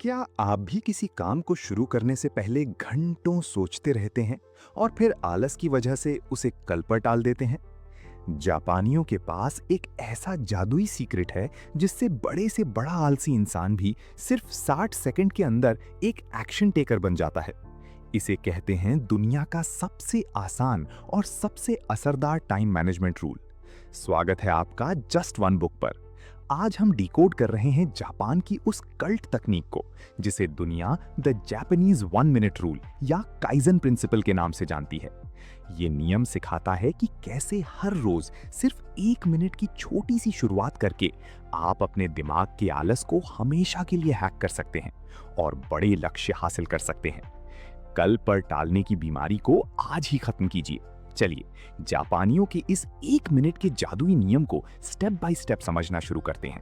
क्या आप भी किसी काम को शुरू करने से पहले घंटों सोचते रहते हैं और फिर आलस की वजह से उसे कल पर टाल देते हैं? जापानियों के पास एक ऐसा जादुई सीक्रेट है जिससे बड़े से बड़ा आलसी इंसान भी सिर्फ 60 सेकंड के अंदर एक एक्शन टेकर बन जाता है। इसे कहते हैं दुनिया का सबसे आसान और सबसे असरदार टाइम मैनेजमेंट रूल। स्वागत है आपका जस्ट वन बुक पर। आज हम डिकोड कर रहे हैं जापान की उस कल्ट तकनीक को जिसे दुनिया द जापानीज 1 मिनट रूल या काइजन प्रिंसिपल के नाम से जानती है। ये नियम सिखाता है कि कैसे हर रोज सिर्फ 1 मिनट की छोटी सी शुरुआत करके आप अपने दिमाग के आलस को हमेशा के लिए हैक कर सकते हैं और बड़े लक्ष्य हासिल कर सकते हैं। कल पर टालने की बीमारी को आज ही खत्म कीजिए। चलिए जापानियों के इस 1 मिनट के जादुई नियम को स्टेप बाय स्टेप समझना शुरू करते हैं।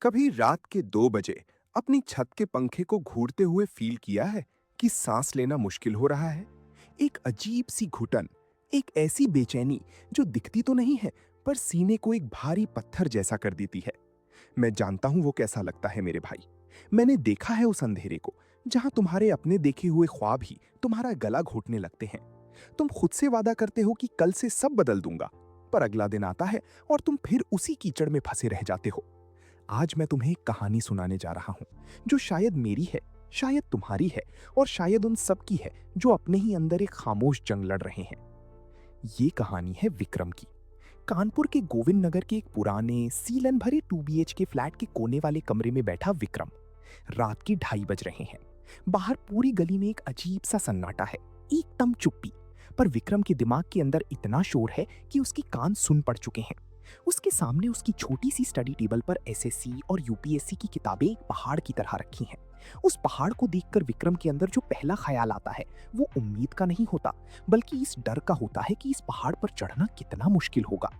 कभी रात के 2 बजे अपनी छत के पंखे को घूरते हुए फील किया है कि सांस लेना मुश्किल हो रहा है? एक अजीब सी घुटन, एक ऐसी बेचैनी जो दिखती तो नहीं है पर सीने को एक भारी पत्थर जैसा कर देती है। मैं जानता हूं वो कैसा लगता है मेरे भाई। मैंने देखा है उस अंधेरे को जहां तुम्हारे अपने देखे हुए ख्वाब ही तुम्हारा गला घोटने लगते हैं। तुम खुद से वादा करते हो कि कल से सब बदल दूंगा, पर अगला दिन आता है और तुम फिर उसी कीचड़ में फंसे रह जाते हो। आज मैं तुम्हें एक कहानी सुनाने जा रहा हूं जो शायद मेरी है, शायद तुम्हारी है और शायद उन सब की है जो अपने ही अंदर एक खामोश जंग लड़ रहे हैं। ये कहानी है विक्रम की। कानपुर के गोविंद नगर के एक पुराने सीलन भरे 2 BHK फ्लैट के कोने वाले कमरे में बैठा विक्रम। रात के 2:30 बज रहे हैं। बाहर पूरी गली में एक अजीब सा सन्नाटा है, एकदम चुप्पी। पर विक्रम के दिमाग के अंदर इतना शोर है कि उसके कान सुन पड़ चुके हैं। उसके सामने उसकी छोटी सी स्टडी टेबल पर एसएससी और यूपीएससी की किताबें एक पहाड़ की तरह रखी हैं। उस पहाड़ को देखकर विक्रम के अंदर जो पहला ख्याल आता है वो उम्मीद का नहीं होता, बल्कि इस डर का होता है कि इस पहाड़ पर चढ़ना कितना मुश्किल होगा।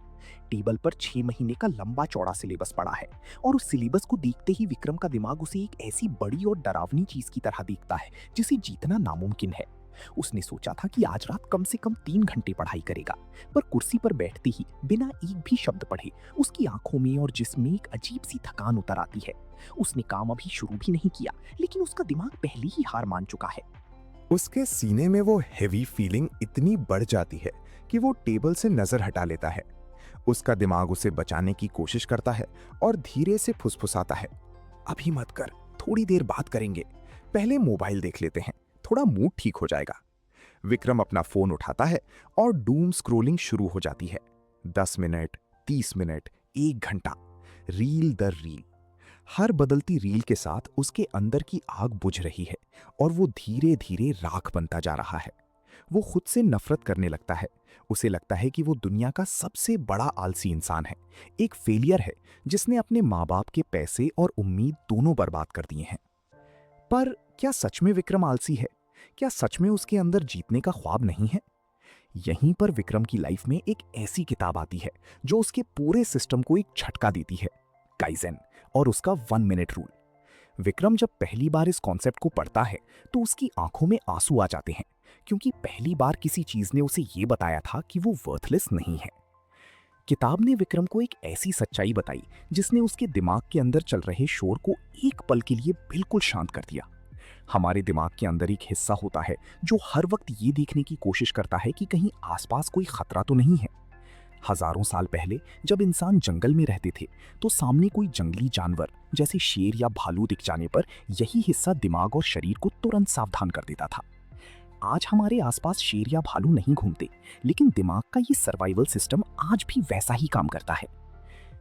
टेबल पर 6 महीने का लंबा चौड़ा सिलेबस पड़ा है और उस सिलेबस को देखते ही विक्रम का दिमाग उसे एक ऐसी बड़ी और डरावनी चीज की तरह देखता है जिसे जीतना नामुमकिन है। उसने सोचा था कि आज रात कम से कम 3 घंटे पढ़ाई करेगा, पर कुर्सी पर बैठते ही बिना एक भी शब्द पढ़े उसकी आंखों में और जिस्म में एक अजीब सी थकान उतर आती है। उसने काम अभी शुरू भी नहीं किया, लेकिन उसका दिमाग पहले ही हार मान चुका है। उसके सीने में वो हेवी फीलिंग इतनी बढ़ जाती है कि वो टेबल से नजर हटा लेता है। उसका दिमाग उसे बचाने की कोशिश करता है और धीरे से फुसफुसाता है, अभी मत कर, थोड़ी देर बात करेंगे, पहले मोबाइल देख लेते हैं, थोड़ा मूड ठीक हो जाएगा। विक्रम अपना फोन उठाता है और डूम स्क्रोलिंग शुरू हो जाती है। 10 मिनट, 30 मिनट, 1 घंटा, रील दर रील। हर बदलती रील के साथ उसके अंदर की आग बुझ रही है और वो धीरे धीरे राख बनता जा रहा है। वो खुद से नफरत करने लगता है। उसे लगता है कि वो दुनिया का सबसे बड़ा आलसी इंसान है, एक फेलियर है जिसने अपने माँ बाप के पैसे और उम्मीद दोनों बर्बाद कर दिए हैं। पर क्या सच में विक्रम आलसी है? क्या सच में उसके अंदर जीतने का ख्वाब नहीं है? यहीं पर विक्रम की लाइफ में एक ऐसी किताब आती है जो उसके पूरे सिस्टम को एक झटका देती है, काइजन और उसका 1 मिनट रूल। विक्रम जब पहली बार इस कॉन्सेप्ट को पढ़ता है तो उसकी आंखों में आंसू आ जाते हैं, क्योंकि पहली बार किसी चीज ने उसे यह बताया था कि वो वर्थलेस नहीं है। किताब ने विक्रम को एक ऐसी सच्चाई बताई जिसने उसके दिमाग के अंदर चल रहे शोर को एक पल के लिए बिल्कुल शांत कर दिया। हमारे दिमाग के अंदर एक हिस्सा होता है जो हर वक्त ये देखने की कोशिश करता है कि कहीं आसपास कोई खतरा तो नहीं है। हजारों साल पहले जब इंसान जंगल में रहते थे तो सामने कोई जंगली जानवर जैसे शेर या भालू दिख जाने पर यही हिस्सा दिमाग और शरीर को तुरंत सावधान कर देता था। आज हमारे आसपास शेर या भालू नहीं घूमते, लेकिन दिमाग का ये सर्वाइवल सिस्टम आज भी वैसा ही काम करता है।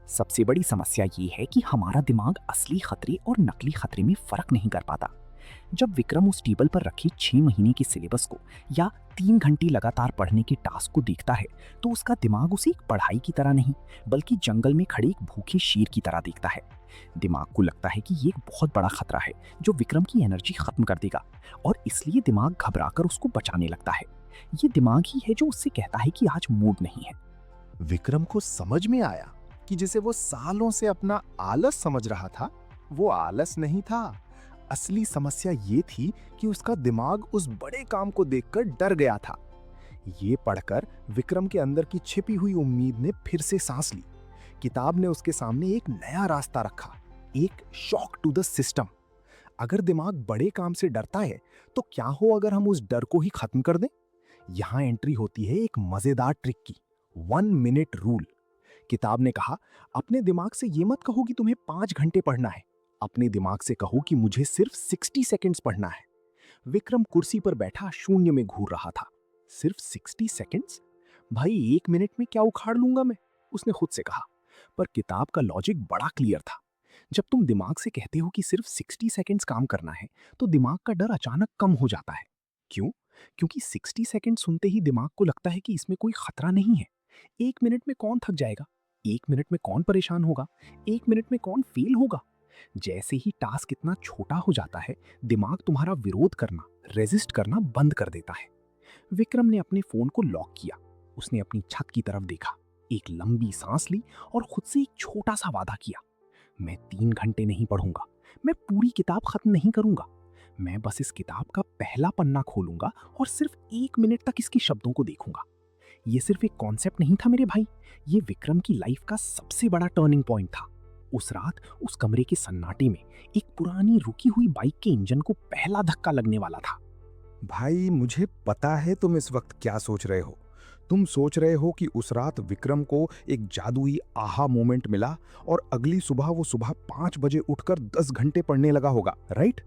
सबसे बड़ी समस्या ये है कि हमारा दिमाग असली खतरे और नकली खतरे में फर्क नहीं कर पाता। जब विक्रम उस टेबल पर रखे 6 महीने के सिलेबस को या 3 घंटे लगातार पढ़ने के टास्क को देखता है तो उसका दिमाग उसे एक पढ़ाई की तरह नहीं, बल्कि जंगल में खड़े एक भूखे शेर की तरह देखता है। दिमाग को लगता है कि ये एक बहुत बड़ा खतरा है जो विक्रम की एनर्जी खत्म कर देगा, और इसलिए दिमाग घबराकर उसको बचाने लगता है। ये दिमाग ही है जो उससे कहता है कि आज मूड नहीं है। विक्रम को समझ में आया कि जिसे वो सालों से अपना आलस समझ रहा था, वो आलस नहीं था। असली समस्या ये थी कि उसका दिमाग उस बड़े काम को देखकर डर गया था। ये पढ़कर विक्रम के अंदर की छिपी हुई उम्मीद ने फिर से सांस ली। किताब ने उसके सामने एक नया रास्ता रखा, एक शॉक टू द सिस्टम। अगर दिमाग बड़े काम से डरता है तो क्या हो अगर हम उस डर को ही खत्म कर दें? यहां एंट्री होती है एक मजेदार ट्रिक की, 1 मिनट रूल। किताब ने कहा, अपने दिमाग से ये मत कहो कि तुम्हें 5 घंटे पढ़ना है, अपने दिमाग से कहो कि मुझे सिर्फ 60 सेकेंड्स पढ़ना है। विक्रम कुर्सी पर बैठा शून्य में घूर रहा था। सिर्फ 60 सेकेंड्स? भाई 1 मिनट में क्या उखाड़ लूंगा मैं, उसने खुद से कहा। पर किताब का लॉजिक बड़ा क्लियर था। जब तुम दिमाग से कहते हो कि सिर्फ 60 सेकेंड्स काम करना है, तो दिमाग का डर अचानक कम हो जाता है। क्यों? क्योंकि 60 सेकेंड सुनते ही दिमाग को लगता है कि इसमें कोई खतरा नहीं है। 1 मिनट में कौन थक जाएगा, 1 मिनट में कौन परेशान होगा, 1 मिनट में कौन फेल होगा। जैसे ही टास्क इतना छोटा हो जाता है, दिमाग तुम्हारा विरोध करना, रेजिस्ट करना बंद कर देता है। विक्रम ने अपने फोन को लॉक किया। उसने अपनी छत की तरफ देखा, एक लंबी सांस ली और खुद से एक छोटा सा वादा किया। मैं 3 घंटे नहीं पढ़ूंगा, मैं पूरी किताब खत्म नहीं करूंगा, मैं बस इस किताब का पहला पन्ना खोलूंगा और सिर्फ 1 मिनट तक इसके शब्दों को देखूंगा। ये सिर्फ एक कॉन्सेप्ट नहीं था मेरे भाई, ये विक्रम की लाइफ का सबसे बड़ा टर्निंग पॉइंट था। उस रात उस कमरे के सन्नाटे में एक पुरानी रुकी हुई बाइक के इंजन को पहला धक्का लगने वाला था। भाई मुझे पता है तुम इस वक्त क्या सोच रहे हो। तुम सोच रहे हो कि उस रात विक्रम को एक जादुई आहा मोमेंट मिला और अगली सुबह वो सुबह 5 बजे उठकर 10 घंटे पढ़ने लगा होगा, राइट?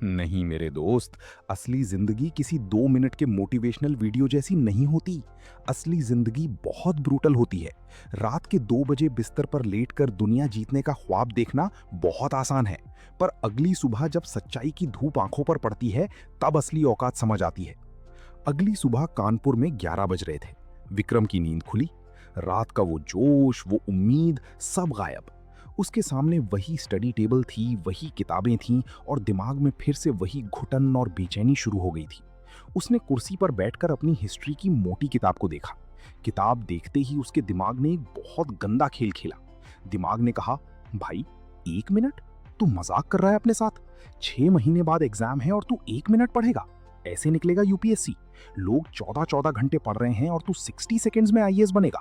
नहीं मेरे दोस्त, असली जिंदगी किसी 2 मिनट के मोटिवेशनल वीडियो जैसी नहीं होती। असली जिंदगी बहुत ब्रूटल होती है। रात के 2 बजे बिस्तर पर लेटकर दुनिया जीतने का ख्वाब देखना बहुत आसान है, पर अगली सुबह जब सच्चाई की धूप आंखों पर पड़ती है, तब असली औकात समझ आती है। अगली सुबह कानपुर में 11 बज रहे थे। विक्रम की नींद खुली। रात का वो जोश, वो उम्मीद, सब गायब। उसके सामने वही स्टडी टेबल थी, वही किताबें थीं और दिमाग में फिर से वही घुटन और बेचैनी शुरू हो गई थी। उसने कुर्सी पर बैठकर अपनी हिस्ट्री की मोटी किताब को देखा। किताब देखते ही उसके दिमाग ने एक बहुत गंदा खेल खेला। दिमाग ने कहा, भाई 1 मिनट? तू मजाक कर रहा है अपने साथ? 6 महीने बाद एग्जाम है और तू 1 मिनट पढ़ेगा? ऐसे निकलेगा यूपीएससी? लोग 14-14 घंटे पढ़ रहे हैं और तू 60 सेकेंड्स में आईएएस बनेगा।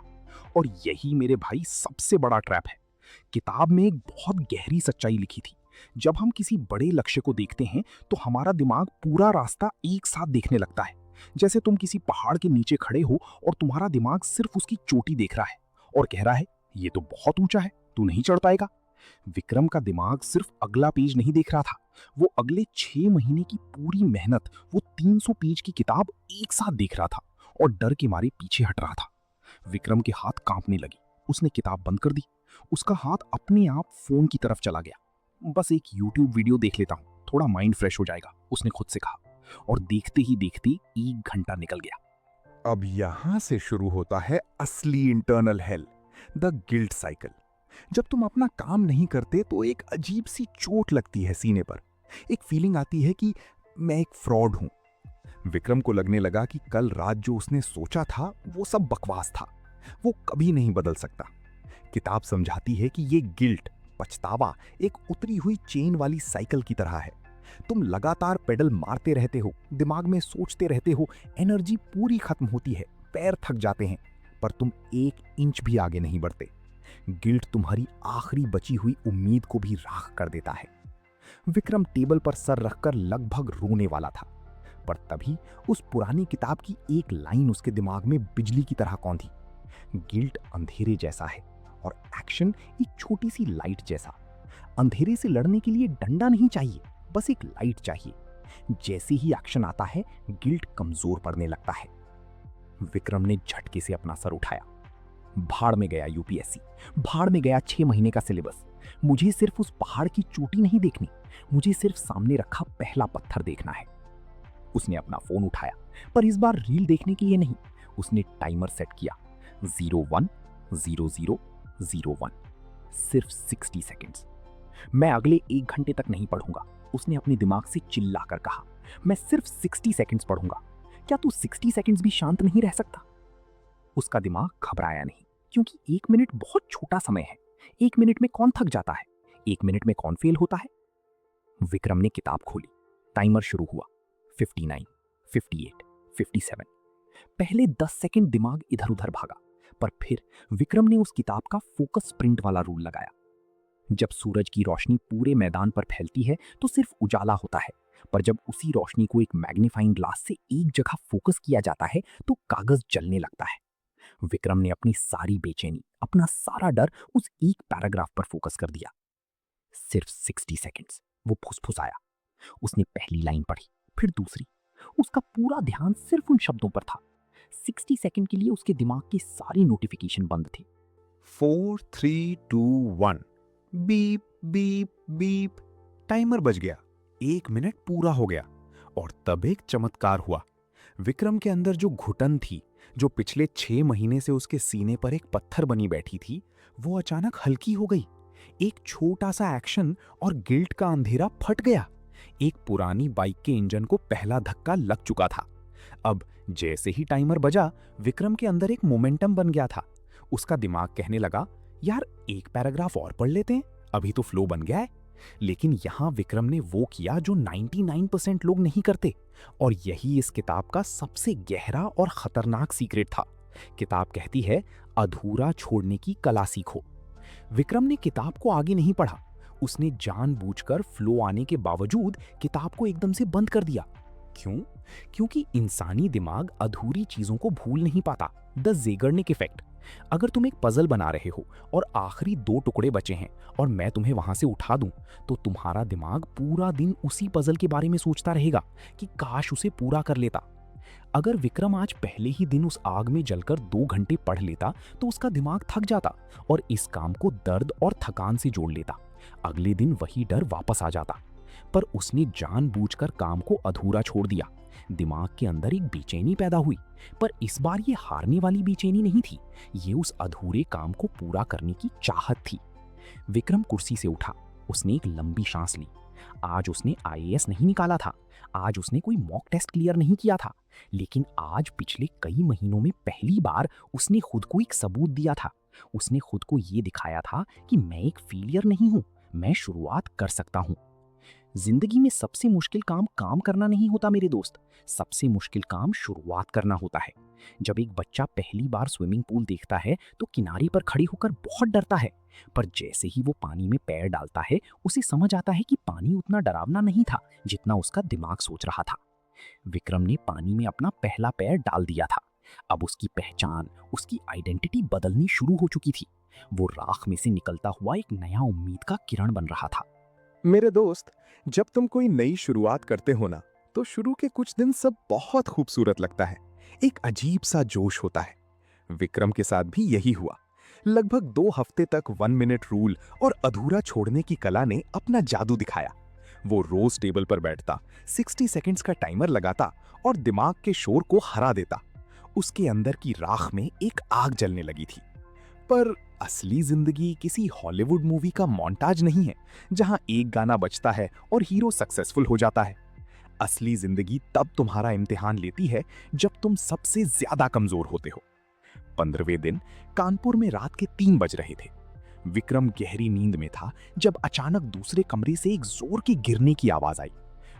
और यही मेरे भाई सबसे बड़ा ट्रैप है। किताब में एक बहुत गहरी सच्चाई लिखी थी। जब हम किसी बड़े लक्ष्य को देखते हैं तो हमारा दिमाग पूरा रास्ता एक साथ देखने लगता है। जैसे तुम किसी पहाड़ के नीचे खड़े हो और तुम्हारा दिमाग सिर्फ उसकी चोटी देख रहा है और कह रहा है, ये तो बहुत ऊंचा है, तू नहीं चढ़ पाएगा। विक्रम का दिमाग सिर्फ अगला पेज नहीं देख रहा था, वो अगले 6 महीने की पूरी मेहनत, वो 300 पेज की किताब एक साथ देख रहा था और डर के मारे पीछे हट रहा था। विक्रम के हाथ कांपने लगे। उसने किताब बंद कर दी। उसका हाथ अपने आप फोन की तरफ चला गया। बस एक यूट्यूब वीडियो देख लेता हूं, थोड़ा माइंड फ्रेश हो जाएगा, उसने खुद से कहा। और देखते ही देखते 1 घंटा निकल गया। अब यहां से शुरू होता है असली internal hello, the guilt cycle. जब तुम अपना काम नहीं करते तो एक अजीब सी चोट लगती है सीने पर। एक फीलिंग आती है कि मैं एक फ्रॉड हूं। विक्रम को लगने लगा कि कल रात जो उसने सोचा था वो सब बकवास था, वो कभी नहीं बदल सकता। किताब समझाती है कि ये गिल्ट, पछतावा एक उतरी हुई चेन वाली साइकिल की तरह है। तुम लगातार पेडल मारते रहते हो, दिमाग में सोचते रहते हो, एनर्जी पूरी खत्म होती है, पैर थक जाते हैं, पर तुम 1 इंच भी आगे नहीं बढ़ते। गिल्ट तुम्हारी आखिरी बची हुई उम्मीद को भी राख कर देता है। विक्रम टेबल पर सर रखकर लगभग रोने वाला था, पर तभी उस पुरानी किताब की एक लाइन उसके दिमाग में बिजली की तरह कौंधी। गिल्ट अंधेरे जैसा है और एक्शन एक छोटी सी लाइट जैसा। अंधेरे से लड़ने के लिए डंडा नहीं चाहिए, बस एक लाइट चाहिए। जैसे ही एक्शन आता है, गिल्ट कमजोर पड़ने लगता है। विक्रम ने झटके से अपना सर उठाया। भाड़ में गया यूपीएससी, भाड़ में गया 6 महीने का सिलेबस। मुझे सिर्फ उस पहाड़ की चोटी नहीं देखनी, मुझे सिर्फ सामने रखा पहला पत्थर देखना है। उसने अपना फोन उठाया, पर इस बार रील देखने के लिए नहीं। उसने टाइमर सेट किया, 01:00:01, सिर्फ 60 सेकेंड्स। मैं अगले 1 घंटे तक नहीं पढ़ूंगा, उसने अपने दिमाग से चिल्लाकर कहा। मैं सिर्फ 60 सेकेंड्स पढ़ूंगा। क्या तू 60 सेकेंड्स भी शांत नहीं रह सकता? उसका दिमाग घबराया नहीं, क्योंकि 1 मिनट बहुत छोटा समय है। 1 मिनट में कौन थक जाता है? 1 मिनट में कौन फेल होता है? विक्रम ने किताब खोली। टाइमर शुरू हुआ। 59, 58, 57। पहले 10 सेकंड दिमाग इधर उधर भागा, पर फिर विक्रम ने उस किताब का फोकस स्प्रिंट वाला रूल लगाया। जब सूरज की रोशनी पूरे मैदान पर फैलती है तो सिर्फ उजाला होता है, पर जब उसी रोशनी को एक मैग्नीफाइंग ग्लास से एक जगह फोकस किया जाता है तो कागज जलने लगता है। विक्रम ने अपनी सारी बेचैनी, अपना सारा डर उस एक पैराग्राफ पर फोकस कर दिया। सिर्फ 60 सेकेंड्स। वो फुसफुसाया। उसने पहली लाइन पढ़ी, फिर दूसरी। उसका पूरा ध्यान सिर्फ उन शब्दों पर था। 60 सेकेंड के लिए उसके दिमाग की सारी नोटिफिकेशन बंद थी। 4 3 2 1 बीप बीप बीप। टाइमर बज गया। 1 मिनट पूरा हो गया और तब एक चमत्कार हुआ। विक्रम के अंदर जो घुटन थी, जो पिछले 6 महीने से उसके सीने पर एक पत्थर बनी बैठी थी, वो अचानक हल्की हो गई। एक छोटा सा एक्शन और गिल्ट का अंधेरा फट गया। एक पुरानी बाइक के इंजन को पहला धक्का लग चुका था। अब जैसे ही टाइमर बजा, विक्रम के अंदर एक मोमेंटम बन गया था। उसका दिमाग कहने लगा, यार एक पैराग्राफ और पढ़ लेते हैं, अभी तो फ्लो बन गया है। लेकिन यहां विक्रम ने वो किया जो 99% लोग नहीं करते, और यही इस किताब का सबसे गहरा और खतरनाक सीक्रेट था। किताब कहती है, अधूरा छोड़ने की कला सीखो। विक्रम ने किताब को आगे नहीं पढ़ा। उसने जानबूझकर फ्लो आने के बावजूद किताब को एकदम से बंद कर दिया। क्यों? क्योंकि इंसानी दिमाग अधूरी चीजों को भूल नहीं पाता। The Zeigarnik effect. अगर तुम एक पजल बना रहे हो और आखिरी 2 टुकड़े बचे हैं और मैं तुम्हें वहां से उठा दूं, तो तुम्हारा दिमाग पूरा दिन उसी पजल के बारे में सोचता रहेगा कि काश उसे पूरा कर लेता। अगर विक्रम आज पहले ही दिन उस आग में जलकर 2 घंटे पढ़ लेता तो उसका दिमाग थक जाता और इस काम को दर्द और थकान से जोड़ लेता। अगले दिन वही डर वापस आ जाता। पर उसने जानबूझकर काम को अधूरा छोड़ दिया। दिमाग के अंदर एक बेचैनी पैदा हुई, पर इस बार ये हारने वाली बेचैनी नहीं थी। ये उस अधूरे काम को पूरा करने की चाहत थी। विक्रम कुर्सी से उठा। उसने एक लंबी सांस ली। आज उसने आईएएस नहीं निकाला था। आज उसने कोई मॉक टेस्ट क्लियर नहीं किया था। लेकिन आज पिछले कई महीनों में पहली बार उसने खुद को एक सबूत दिया था। उसने खुद को ये दिखाया था कि मैं एक फेलियर नहीं हूं, मैं शुरुआत कर सकता हूं। जिंदगी में सबसे मुश्किल काम काम करना नहीं होता मेरे दोस्त, सबसे मुश्किल काम शुरुआत करना होता है। जब एक बच्चा पहली बार स्विमिंग पूल देखता है तो किनारे पर खड़े होकर बहुत डरता है, पर जैसे ही वो पानी में पैर डालता है उसे समझ आता है कि पानी उतना डरावना नहीं था जितना उसका दिमाग सोच रहा था। विक्रम ने पानी में अपना पहला पैर डाल दिया था। अब उसकी पहचान, उसकी आइडेंटिटी बदलनी शुरू हो चुकी थी। वो राख में से निकलता हुआ एक नया उम्मीद का किरण बन रहा था। मेरे दोस्त, जब तुम कोई नई शुरुआत करते हो ना, तो शुरू के कुछ दिन सब बहुत खूबसूरत लगता है। एक अजीब सा जोश होता है। विक्रम के साथ भी यही हुआ। लगभग 2 हफ्ते तक 1 मिनट रूल और अधूरा छोड़ने की कला ने अपना जादू दिखाया। वो रोज टेबल पर बैठता, 60 सेकंड्स का टाइमर लगाता और दिमाग के शोर को हरा देता। उसके अंदर की राख में एक आग जलने लगी थी। पर असली जिंदगी किसी हॉलीवुड मूवी का मोन्टाज नहीं है जहां एक गाना बजता है और हीरो सक्सेसफुल हो जाता है। असली जिंदगी तब तुम्हारा इम्तिहान लेती है जब तुम सबसे ज्यादा कमजोर होते हो। 15वें दिन कानपुर में रात के 3 बज रहे थे। विक्रम गहरी नींद में था जब अचानक दूसरे कमरे से एक जोर के गिरने की आवाज आई।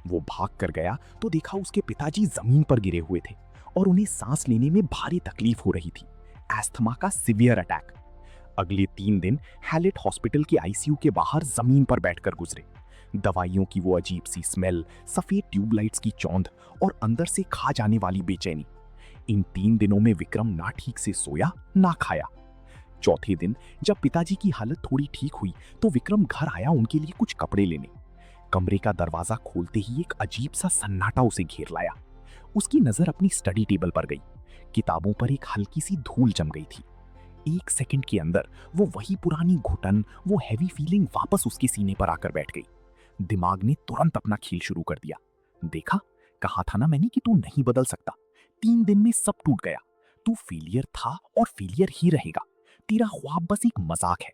वो भाग कर गया तो देखा उसके पिताजी जमीन पर गिरे हुए थे और उन्हें सांस लेने में भारी तकलीफ हो रही थी। एस्थमा का सीवियर अटैक। अगले 3 दिन हैलेट हॉस्पिटल के आईसीयू के बाहर जमीन पर बैठकर गुजरे। दवाइयों की वो अजीब सी स्मेल, सफेद ट्यूबलाइट्स की चौंध और अंदर से खा जाने वाली बेचैनी। इन 3 दिनों में विक्रम ना ठीक से सोया ना खाया। चौथे दिन जब पिताजी की हालत थोड़ी ठीक हुई तो विक्रम घर आया उनके लिए कुछ कपड़े लेने। कमरे का दरवाजा खोलते ही एक अजीब सा सन्नाटा उसे घेर लाया। उसकी नजर अपनी स्टडी टेबल पर गई। किताबों पर एक हल्की सी धूल जम गई थी। 1 सेकंड के अंदर वो वही पुरानी घुटन, वो हैवी फीलिंग वापस उसके सीने पर आकर बैठ गई। दिमाग ने तुरंत अपना खेल शुरू कर दिया। देखा, कहा था ना मैंने कि तू नहीं बदल सकता। 3 दिन में सब टूट गया। तू फेलियर था और फेलियर ही रहेगा। तेरा ख्वाब बस एक मजाक है।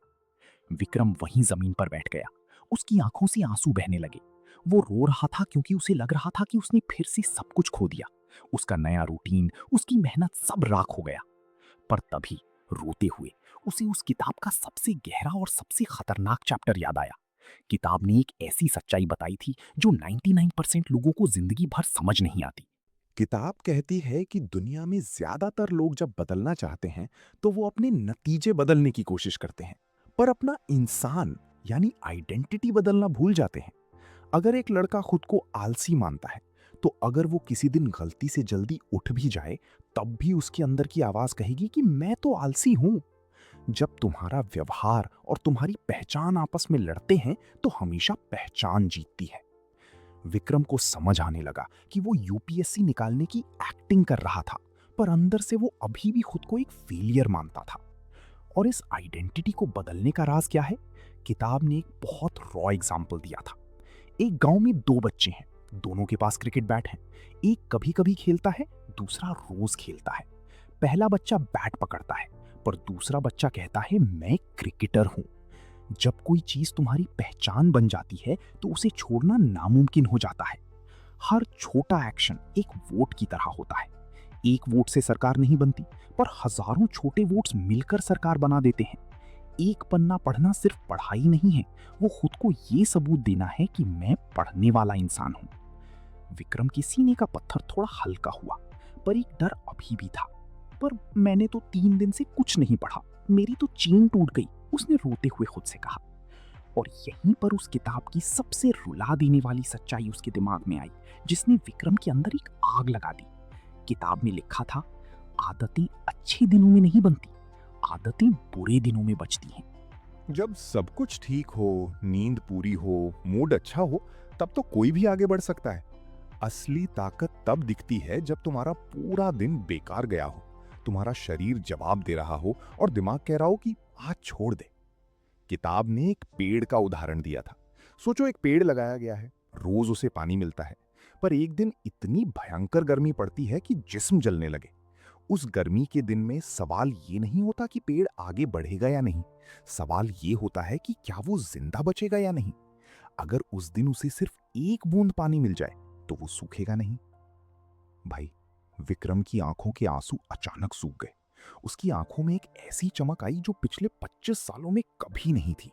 विक्रम वहीं जमीन पर बैठ गया। उसकी आंखों से आंसू बहने लगे। वो रो रहा था क्योंकि उसे लग रहा था कि उसने फिर से सब कुछ खो दिया। उसका नया रूटीन, उसकी मेहनत सब राख हो गया। पर तभी रोते हुए उसे उस किताब का सबसे गहरा और सबसे खतरनाक चैप्टर याद आया। किताब ने एक ऐसी सच्चाई बताई थी जो 99% लोगों को जिंदगी भर समझ नहीं आती। किताब कहती है कि दुनिया में ज्यादातर लोग जब बदलना चाहते हैं तो वो अपने नतीजे बदलने की कोशिश करते हैं, पर अपना इंसान, यानी आइडेंटिटी बदलना भूल जाते हैं। अगर एक लड़का खुद को आलसी मानता है, तो अगर वो किसी दिन गलती से जल्दी उठ भी जाए, तब भी उसके अंदर की आवाज कहेगी कि मैं तो आलसी हूं। जब तुम्हारा व्यवहार और तुम्हारी पहचान आपस में लड़ते हैं, तो हमेशा पहचान जीतती है। विक्रम को समझ आने लगा कि वो यूपीएससी निकालने की एक्टिंग कर रहा था, पर अंदर से वो अभी भी खुद को एक फेलियर मानता था। और इस आइडेंटिटी को बदलने का राज क्या है? किताब ने एक बहुत रॉ एग्जाम्पल दिया था। एक गांव में दो बच्चे हैं, दोनों के पास क्रिकेट बैट है। एक कभी कभी खेलता है, दूसरा रोज खेलता है। पहला बच्चा बैट पकड़ता है, पर दूसरा बच्चा कहता है मैं क्रिकेटर हूं। जब कोई चीज तुम्हारी पहचान बन जाती है, तो उसे छोड़ना नामुमकिन हो जाता है। हर छोटा एक्शन एक वोट की तरह होता है। एक वोट से सरकार नहीं बनती, पर हजारों छोटे वोट्स मिलकर सरकार बना देते हैं। एक पन्ना पढ़ना सिर्फ पढ़ाई नहीं है, वो खुद को ये सबूत देना है कि मैं पढ़ने वाला इंसान हूं। विक्रम के सीने का पत्थर थोड़ा हल्का हुआ, पर एक डर अभी भी था। पर मैंने तो 3 दिन से कुछ नहीं पढ़ा, मेरी तो चेन टूट गई, उसने रोते हुए खुद से कहा। और यहीं पर उस किताब की सबसे रुला देने वाली सच्चाई उसके दिमाग में आई, जिसने विक्रम के अंदर एक आग लगा दी। किताब में लिखा था, आदतें अच्छे दिनों में नहीं बनती, आदतें बुरे दिनों में बचती हैं। जब सब कुछ ठीक हो, नींद पूरी हो, मूड अच्छा हो, तब तो कोई भी आगे बढ़ सकता है। असली ताकत तब दिखती है जब तुम्हारा पूरा दिन बेकार गया हो, तुम्हारा शरीर जवाब दे रहा हो और दिमाग कह रहा हो कि आज छोड़ दे। किताब ने एक पेड़ का उदाहरण दिया था। सोचो, एक पेड़ लगाया गया है, रोज उसे पानी मिलता है, पर एक दिन इतनी भयंकर गर्मी पड़ती है कि जिस्म जलने लगे। उस गर्मी के दिन में सवाल ये नहीं होता कि पेड़ आगे बढ़ेगा या नहीं, सवाल ये होता है कि क्या वो जिंदा बचेगा या नहीं। अगर उस दिन उसे सिर्फ एक बूंद पानी मिल जाए, तो वो सूखेगा नहीं। भाई, विक्रम की आंखों के आंसू अचानक सूख गए। उसकी आंखों में एक ऐसी चमक आई जो पिछले 25 सालों में कभी नहीं थी।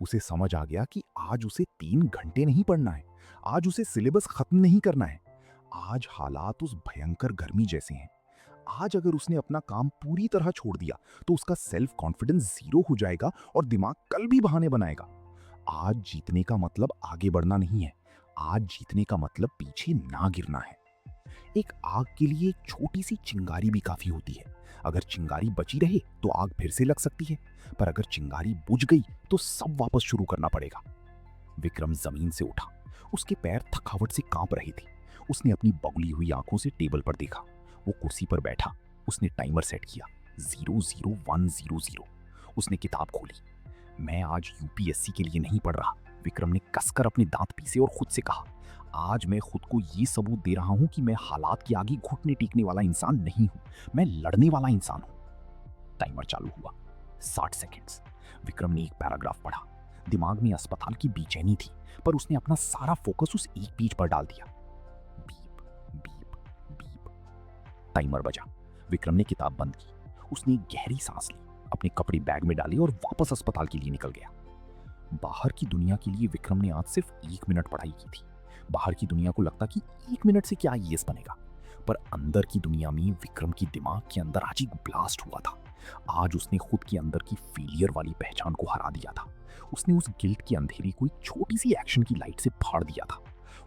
उसे समझ आ गया कि आज उसे 3 घंटे नहीं पढ़ना है, आज उसे सिलेबस खत्म नहीं करना है। आज हालात उस भयंकर गर्मी जैसे हैं। आज अगर उसने अपना काम पूरी तरह छोड़ दिया, तो उसका सेल्फ कॉन्फिडेंस 0 हो जाएगा और दिमाग कल भी बहाने बनाएगा। आज जीतने का मतलब आगे बढ़ना नहीं है, आज जीतने का मतलब पीछे ना गिरना है। एक आग के लिए एक छोटी सी चिंगारी भी काफी होती है। अगर चिंगारी बची रहे तो आग फिर से लग सकती है, पर अगर चिंगारी बुझ गई तो सब वापस शुरू करना पड़ेगा। विक्रम जमीन से उठा, उसके पैर थकावट से कांप रहे थे। उसने अपनी बगली हुई आंखों से टेबल पर देखा। वो कुर्सी पर बैठा, उसने टाइमर सेट किया, 00100। उसने किताब खोली। मैं आज यूपीएससी के लिए नहीं पढ़ रहा, विक्रम ने कसकर अपने दांत पीसे और खुद से कहा। आज मैं खुद को ये सबूत दे रहा हूं कि मैं हालात के आगे घुटने टेकने वाला इंसान नहीं हूं, मैं लड़ने वाला इंसान हूं। टाइमर चालू हुआ, 60 सेकेंड्स। विक्रम ने एक पैराग्राफ पढ़ा। दिमाग में अस्पताल की बेचैनी थी, पर उसने अपना सारा फोकस उस एक पेज पर डाल दिया। Beep beep beep. टाइमर बजा। विक्रम ने किताब बंद की। उसने एक गहरी सांस ली, अपने कपड़े बैग में डाले और वापस अस्पताल के लिए निकल गया। बाहर की दुनिया के लिए विक्रम ने आज सिर्फ 1 मिनट पढ़ाई की थी। बाहर की दुनिया को लगता कि 1 मिनट से क्या आईएएस बनेगा, पर अंदर की दुनिया में विक्रम की दिमाग के अंदर आज एक ब्लास्ट हुआ था। आज उसने खुद के अंदर की फेलियर वाली पहचान को हरा दिया था। उसने उस गिल्ट की अंधेरी को एक छोटी सी एक्शन की लाइट से फाड़ दिया था।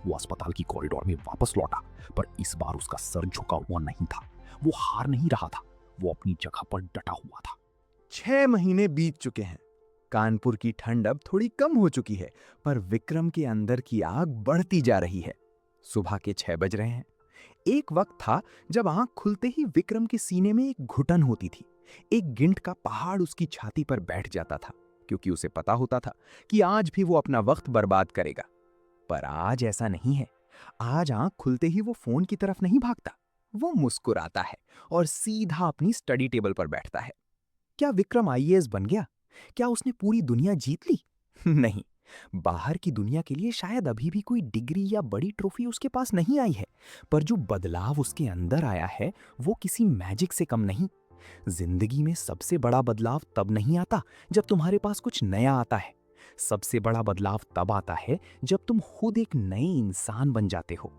वो अस्पताल की कॉरिडोर में वापस लौटा, पर इस बार उसका सर झुका हुआ नहीं था। वो हार नहीं रहा था, वो अपनी जगह पर डटा हुआ था। 6 महीने बीत चुके हैं। कानपुर की ठंड अब थोड़ी कम हो चुकी है, पर विक्रम के अंदर की आग बढ़ती जा रही है। सुबह के 6 बज रहे हैं। एक वक्त था जब आंख खुलते ही विक्रम के सीने में एक घुटन होती थी। एक गिंट का पहाड़ उसकी छाती पर बैठ जाता था, क्योंकि उसे पता होता था कि आज भी वो अपना वक्त बर्बाद करेगा। पर आज ऐसा नहीं है। आज आंख खुलते ही वो फोन की तरफ नहीं भागता, वो मुस्कुराता है और सीधा अपनी स्टडी टेबल पर बैठता है। क्या विक्रम आईएएस बन गया? क्या उसने पूरी दुनिया जीत ली? नहीं, बाहर की दुनिया के लिए शायद अभी भी कोई डिग्री या बड़ी ट्रॉफी उसके पास नहीं आई है, पर जो बदलाव उसके अंदर आया है वो किसी मैजिक से कम नहीं। जिंदगी में सबसे बड़ा बदलाव तब नहीं आता जब तुम्हारे पास कुछ नया आता है। सबसे बड़ा बदलाव तब आता है जब तुम खुद एक नए इंसान बन जाते हो।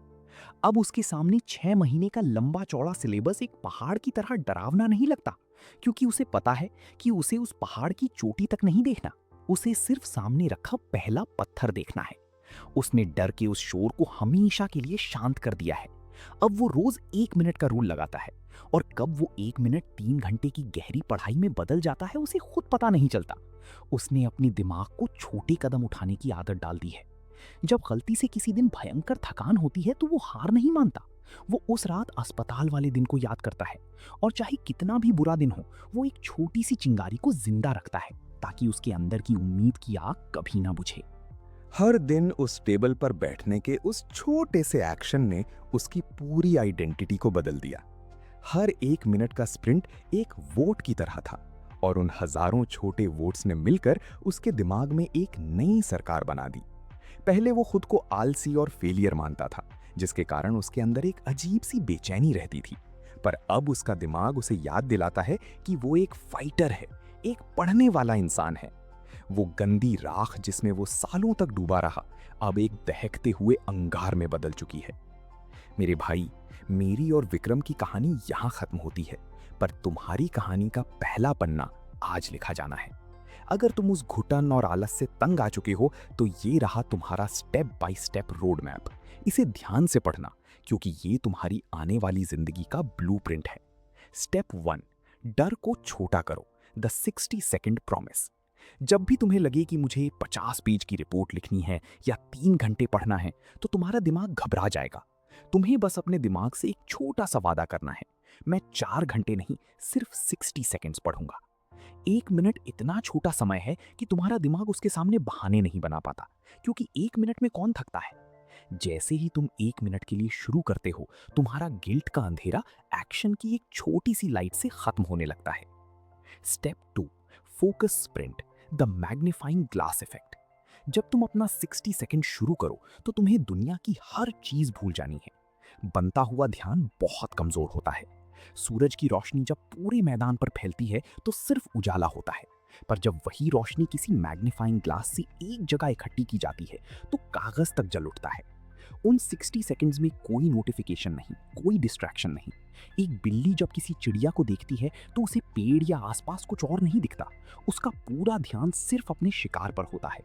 अब उसके सामने 6 महीने का लंबा चौड़ा सिलेबस एक पहाड़ की तरह डरावना नहीं लगता, क्योंकि उसे पता है कि उसे उस पहाड़ की चोटी तक नहीं देखना, उसे सिर्फ सामने रखा पहला पत्थर देखना है। उसने डर के उस शोर को हमेशा के लिए शांत कर दिया है। अब वो रोज 1 मिनट का रूल लगाता है, और कब वो 1 मिनट 3 घंटे की गहरी पढ़ाई में बदल जाता है उसे खुद पता नहीं चलता। उसने अपने दिमाग को छोटे कदम उठाने की आदत डाल दी है। जब गलती से किसी दिन भयंकर थकान होती है तो वो हार नहीं मानता। वो उस रात अस्पताल वाले दिन को याद करता है, और चाहे कितना भी बुरा दिन हो, वो एक छोटी सी चिंगारी को जिंदा रखता है ताकि उसके अंदर की उम्मीद की आग कभी ना बुझे। हर दिन उस टेबल पर बैठने के उस छोटे से एक्शन ने उसकी पूरी आइडेंटिटी को बदल दिया। हर 1 मिनट का स्प्रिंट एक वोट की तरह था, और उन हजारों छोटे वोट्स ने मिलकर उसके दिमाग में एक नई सरकार बना दी। पहले वो खुद को आलसी और फेलियर मानता था, जिसके कारण उसके अंदर एक अजीब सी बेचैनी रहती थी। पर अब उसका दिमाग उसे याद दिलाता है कि वो एक फाइटर है, एक पढ़ने वाला इंसान है। वो गंदी राख जिसमें वो सालों तक डूबा रहा, अब एक दहकते हुए अंगार में बदल चुकी है। मेरे भाई, मेरी और विक्रम की कहानी यहाँ खत्म होती है, पर तुम्हारी कहानी का पहला पन्ना आज लिखा जाना है। अगर तुम उस घुटन और आलस से तंग आ चुके हो तो ये रहा तुम्हारा step by step road map. इसे ध्यान से पढ़ना, क्योंकि ये तुम्हारी आने वाली जिंदगी का ब्लूप्रिंट है। स्टेप 1, डर को छोटा करो, द 60 सेकंड प्रॉमिस। जब भी तुम्हें लगे कि मुझे 50 पेज की रिपोर्ट लिखनी है या 3 घंटे पढ़ना है, तो तुम्हारा दिमाग घबरा जाएगा। तुम्हें बस अपने दिमाग से एक छोटा सा वादा करना है, मैं 4 घंटे नहीं, सिर्फ 60 सेकंड्स पढ़ूंगा। 1 मिनट इतना छोटा समय है कि तुम्हारा दिमाग उसके सामने बहाने नहीं बना पाता, क्योंकि 1 मिनट में कौन थकता है। जैसे ही तुम 1 मिनट के लिए शुरू करते हो, तुम्हारा गिल्ट का अंधेरा एक्शन की एक छोटी सी लाइट से खत्म होने लगता है। Step 2, focus sprint, the magnifying glass effect. जब तुम अपना 60 सेकंड शुरू करो तो तुम्हें दुनिया की हर चीज भूल जानी है। बनता हुआ ध्यान बहुत कमजोर होता है। सूरज की रोशनी जब पूरे मैदान पर फैलती है तो सिर्फ उजाला होता है, पर जब वही रोशनी किसी मैग्नीफाइंग ग्लास से एक जगह इकट्ठी की जाती है तो कागज तक जल उठता है। उन 60 सेकंड्स में कोई नोटिफिकेशन नहीं, कोई डिस्ट्रैक्शन नहीं। एक बिल्ली जब किसी चिड़िया को देखती है तो उसे पेड़ या आसपास कुछ और नहीं दिखता, उसका पूरा ध्यान सिर्फ अपने शिकार पर होता है।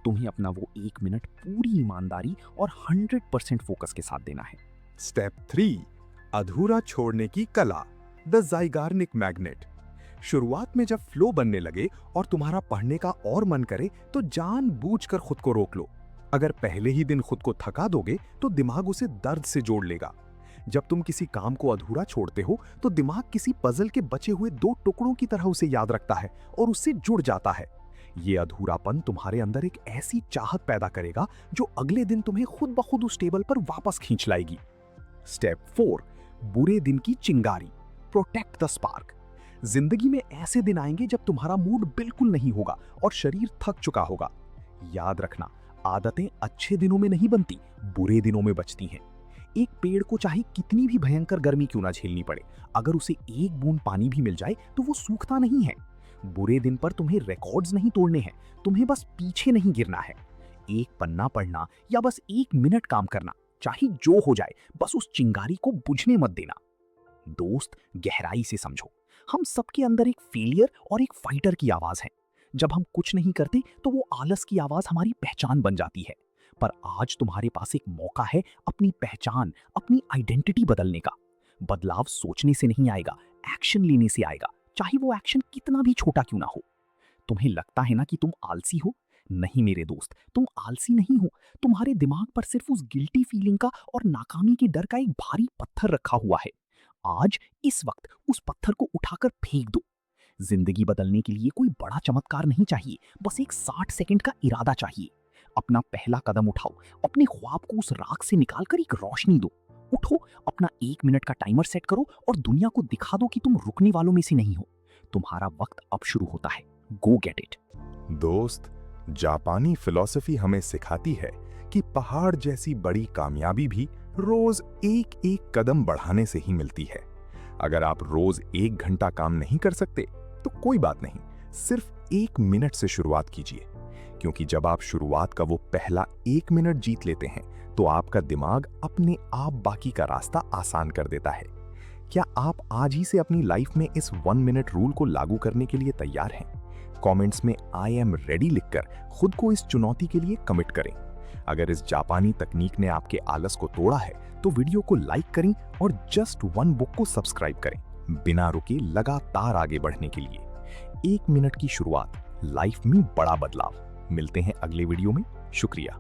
तुम्हें अपना वो 1 मिनट पूरी ईमानदारी और 100% फोकस के साथ देना है। स्टेप 3, अधूरा छोड़ने की कला, द ज़ाइगार्निक मैग्नेट। शुरुआत में जब फ्लो बनने लगे और तुम्हारा पढ़ने का और मन करे तो जानबूझकर खुद को रोक लो। अगर पहले ही दिन खुद को थका दोगे तो दिमाग उसे दर्द से जोड़ लेगा। जब तुम किसी काम को अधूरा छोड़ते हो तो दिमाग किसी पजल के बचे हुए 2 टुकड़ों की तरह उसे याद रखता है और उससे जुड़ जाता है। ये अधूरापन तुम्हारे अंदर एक ऐसी चाहत पैदा करेगा जो अगले दिन तुम्हें खुद ब खुद उस टेबल पर वापस खींच लाएगी। स्टेप 4, बुरे दिन की चिंगारी, प्रोटेक्ट द स्पार्क। जिंदगी में ऐसे दिन आएंगे जब तुम्हारा मूड बिल्कुल नहीं होगा और शरीर थक चुका होगा। याद रखना, आदतें अच्छे दिनों में नहीं बनती, बुरे दिनों में बचती हैं। एक पेड़ को चाहे कितनी भी भयंकर गर्मी क्यों ना झेलनी पड़े, अगर उसे एक बूंद पानी भी मिल जाए तो वो सूखता नहीं है। बुरे दिन पर तुम्हें रिकॉर्ड्स नहीं तोड़ने हैं, तुम्हें बस पीछे नहीं गिरना है। एक पन्ना पढ़ना या बस 1 मिनट काम करना, चाहे जो हो जाए, बस उस चिंगारी को बुझने मत देना। दोस्त, गहराई से समझो, हम सबके अंदर एक फेलियर और एक फाइटर की आवाज है। जब हम कुछ नहीं करते तो वो आलस की आवाज हमारी पहचान बन जाती है। पर आज तुम्हारे पास एक मौका है अपनी पहचान, अपनी आइडेंटिटी बदलने का। बदलाव सोचने से नहीं आएगा, एक्शन लेने से आएगा, चाहे वो एक्शन कितना भी छोटा क्यों ना हो। तुम्हें लगता है ना कि तुम आलसी हो? नहीं मेरे दोस्त, तुम आलसी नहीं हो। तुम्हारे दिमाग पर सिर्फ उस गिल्टी फीलिंग का और नाकामी के डर का एक भारी पत्थर रखा हुआ है। आज इस वक्त उस पत्थर को उठाकर फेंक दो। जिंदगी बदलने के लिए कोई बड़ा चमत्कार नहीं चाहिए, बस एक 60 सेकंड का इरादा चाहिए। अपना पहला कदम उठाओ, अपने ख्वाब को उस राख से निकालकर एक रोशनी दो। उठो, अपना 1 मिनट का टाइमर सेट करो और दुनिया को दिखा दो कि तुम रुकने वालों में से नहीं हो। तुम्हारा वक्त अब शुरू होता है। गो गेट इट। दोस्त, जापानी फिलॉसफी हमें सिखाती है कि पहाड़ जैसी बड़ी कामयाबी भी रोज एक एक कदम बढ़ाने से ही मिलती है। अगर आप रोज 1 घंटा काम नहीं कर सकते तो कोई बात नहीं, सिर्फ 1 मिनट से शुरुआत कीजिए, क्योंकि जब आप शुरुआत का वो पहला 1 मिनट जीत लेते हैं तो आपका दिमाग अपने आप बाकी का रास्ता आसान कर देता है। क्या आप आज ही से अपनी लाइफ में इस 1 मिनट रूल को लागू करने के लिए तैयार हैं? कमेंट्स में आई एम रेडी लिखकर खुद को इस चुनौती के लिए कमिट करें। अगर इस जापानी तकनीक ने आपके आलस को तोड़ा है तो वीडियो को लाइक करें और जस्ट वन बुक को सब्सक्राइब करें, बिना रुके लगातार आगे बढ़ने के लिए। 1 मिनट की शुरुआत, लाइफ में बड़ा बदलाव। मिलते हैं अगले वीडियो में। शुक्रिया।